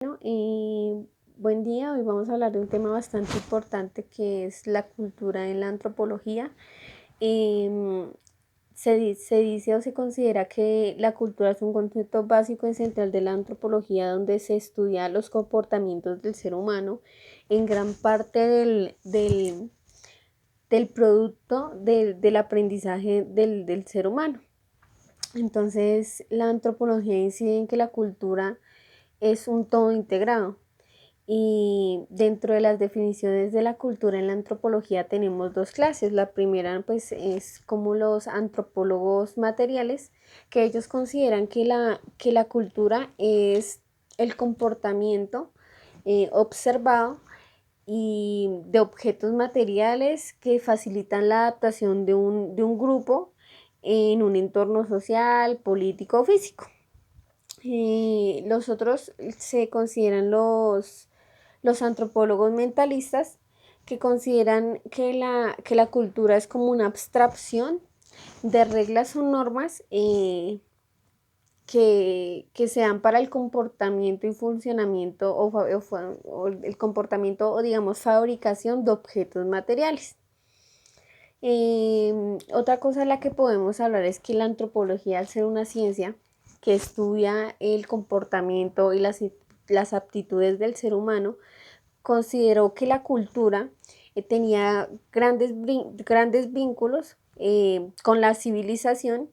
Bueno, buen día. Hoy vamos a hablar de un tema bastante importante que es la cultura en la antropología. Em, se dice o se considera que la cultura es un concepto básico y central de la antropología donde se estudia los comportamientos del ser humano en gran parte del producto del aprendizaje del ser humano. Entonces, la antropología incide en que la cultura es un todo integrado. Y dentro de las definiciones de la cultura en la antropología tenemos dos clases. La primera pues es como los antropólogos materiales, que ellos consideran que la cultura es el comportamiento observado y de objetos materiales que facilitan la adaptación de un grupo en un entorno social, político o físico. Los otros se consideran los antropólogos mentalistas, que consideran que la cultura es como una abstracción de reglas o normas que sean para el comportamiento y funcionamiento o el comportamiento o digamos fabricación de objetos materiales. Otra cosa de la que podemos hablar es que la antropología, al ser una ciencia que estudia el comportamiento y las aptitudes del ser humano, consideró que la cultura tenía grandes vínculos con la civilización,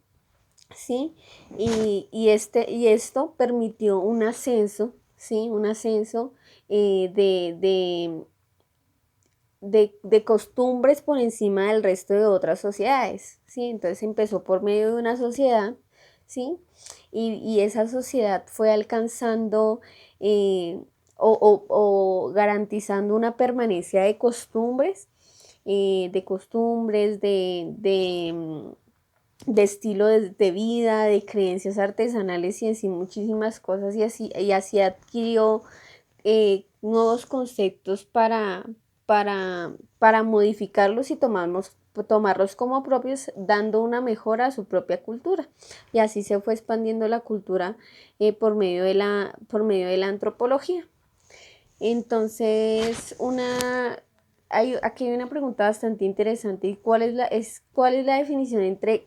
¿sí? Y esto permitió un ascenso, ¿sí? Un ascenso de costumbres por encima del resto de otras sociedades, ¿sí? Entonces empezó por medio de una sociedad, ¿sí? Y esa sociedad fue alcanzando eh, o garantizando una permanencia de costumbres, de estilo de vida, de creencias artesanales y así muchísimas cosas y así adquirió nuevos conceptos para modificarlos y tomarlos como propios, dando una mejora a su propia cultura. Y así se fue expandiendo la cultura por medio de la antropología. Entonces, aquí hay una pregunta bastante interesante. ¿Y cuál es la definición entre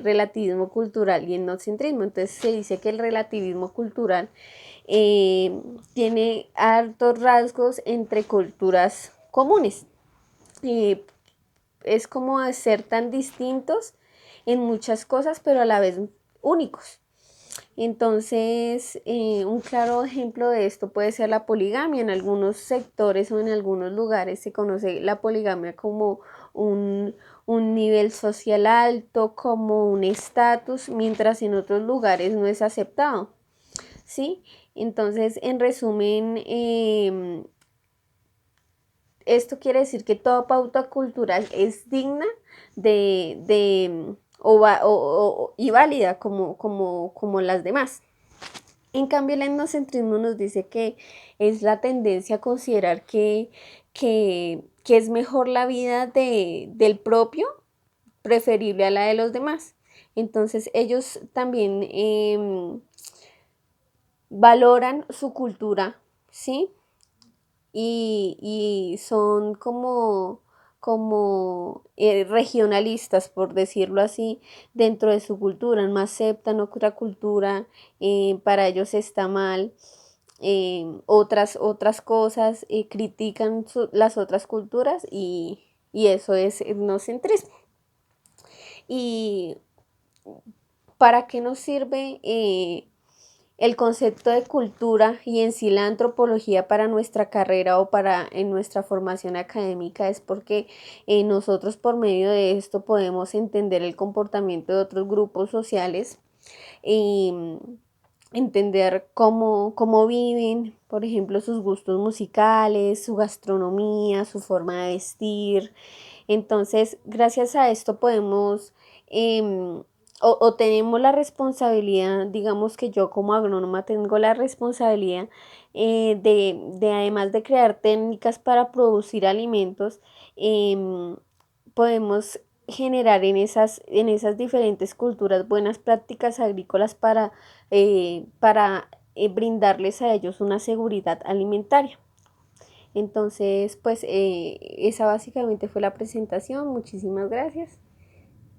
relativismo cultural y etnocentrismo? Entonces se dice que el relativismo cultural tiene hartos rasgos entre culturas comunes. Eh, es como ser tan distintos en muchas cosas, pero a la vez únicos. Entonces, un claro ejemplo de esto puede ser la poligamia. En algunos sectores o en algunos lugares se conoce la poligamia como un, un nivel social alto, como un estatus, mientras en otros lugares no es aceptado, ¿sí? Entonces, en resumen, esto quiere decir que toda pauta cultural es digna y válida como las demás. En cambio, el etnocentrismo nos dice que es la tendencia a considerar que es mejor la vida del propio, preferible a la de los demás. Entonces, ellos también valoran su cultura, ¿sí? Y son como regionalistas, por decirlo así, dentro de su cultura, no aceptan otra cultura, para ellos está mal, otras cosas, critican las otras culturas y eso es etnocentrismo. ¿Y para qué nos sirve el concepto de cultura y en sí la antropología para nuestra carrera o para en nuestra formación académica? Es porque nosotros por medio de esto podemos entender el comportamiento de otros grupos sociales y entender cómo viven, por ejemplo, sus gustos musicales, su gastronomía, su forma de vestir. Entonces, gracias a esto podemos o tenemos la responsabilidad, digamos que yo como agrónoma tengo la responsabilidad además de crear técnicas para producir alimentos, podemos generar en esas diferentes culturas buenas prácticas agrícolas para brindarles a ellos una seguridad alimentaria. Entonces, pues esa básicamente fue la presentación. Muchísimas gracias.